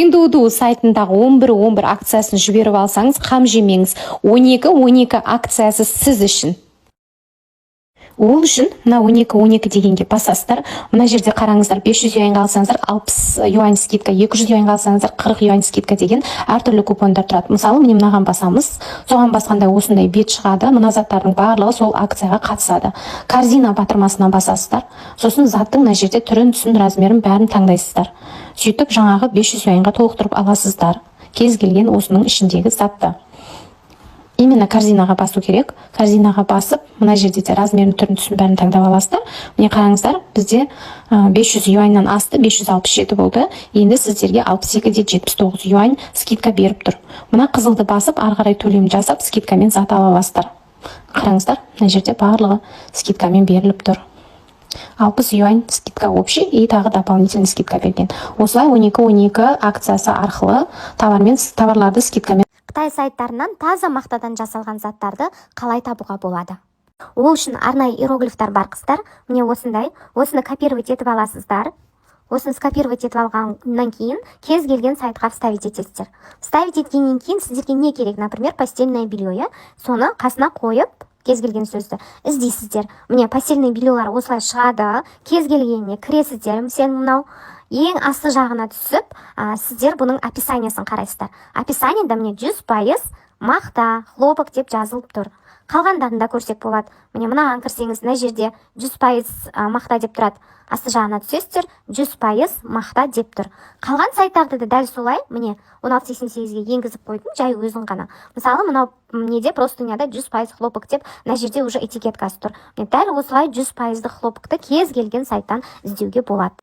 Pinduoduo сайтындағы 11-11 акциясын жіберіп алсаңыз, қам жемеңіз. 12-12 акциясы сіз үшін. Ол үшін мына 12-12 дегенге басасыздар. Мына жерде қараңыздар, 500 юаньға алсаңыздар 60 юань скидка, 200 юаньға алсаңыздар 40 юань скидка деген әртүрлі купондар тұрады. Мысалы, міне мынаған басамыз. Соған басқанда осындай бет шығады. Мына заттардың барлығы сол акцияға қатысады. Корзина батырмасына басасыздар. Сосын заттың мына жерде түрін, түсін, размерін бәрін таңдайсыздар. Сөйтіп жаңағы 500 юаньға толықтырып аласыздар. Кез келген осының ішіндегі затты. Именно корзинаға басу керек. Корзинаға басып, мына жерде де размерін, түрін, түсін бәрін таңдап аласыздар. Міне қараңыздар, бізде 500 юаньнан асты, 567 болды. Енді сіздерге 62,79 юань скидка беріп тұр. Мына қызылды басып, ары қарай төлем жасап, скидкамен зат ала аласыздар. Қараңыздар, мына жерде барлығы скидкамен беріліп тұр. 60 юань скидка общий и тағы дополнительный скидка берген. Осылай 12-12 акциясы арқылы товарларды скидкамен Қытай сайттарынан таза мақтадан жасалған заттарды қалай табуға болады? Ол үшін арнайы иероглифтар бар қыздар. Міне осындай, осыны копировать етіп аласыздар. Осыны скопировать етіп алғаннан кейін кез келген сайтқа вставить етесіздер. Вставить еткеннен кейін сіздерге не керек? Например, постельное белье, соны қасына қойып, кез келген сөзді іздейсіздер. Міне постельное бельелар осылай шығады. Кез келгеніне кіресіздер. Сен мынау ең асты жағына түсіп, сіздер бұның описаниясын қарайсыздар. Описаниеда міне 100% мақта, хлопок деп жазылып тұр. Қалғандарын да көрсек болады. Міне мынаған кірсеңіз, мына жерде 100% мақта деп тұрады. Асты жағына түсесіздер, 100% мақта деп тұр. Қалған сайттарды да дәл солай, міне 1688-ге енгізіп қойдым, жай өзін ғана. Мысалы, мынау неде простыняда 100% хлопок деп, мына жерде уже этикеткасы тұр. Дәл осылай 100% хлопокты кез келген сайттан іздеуге болады.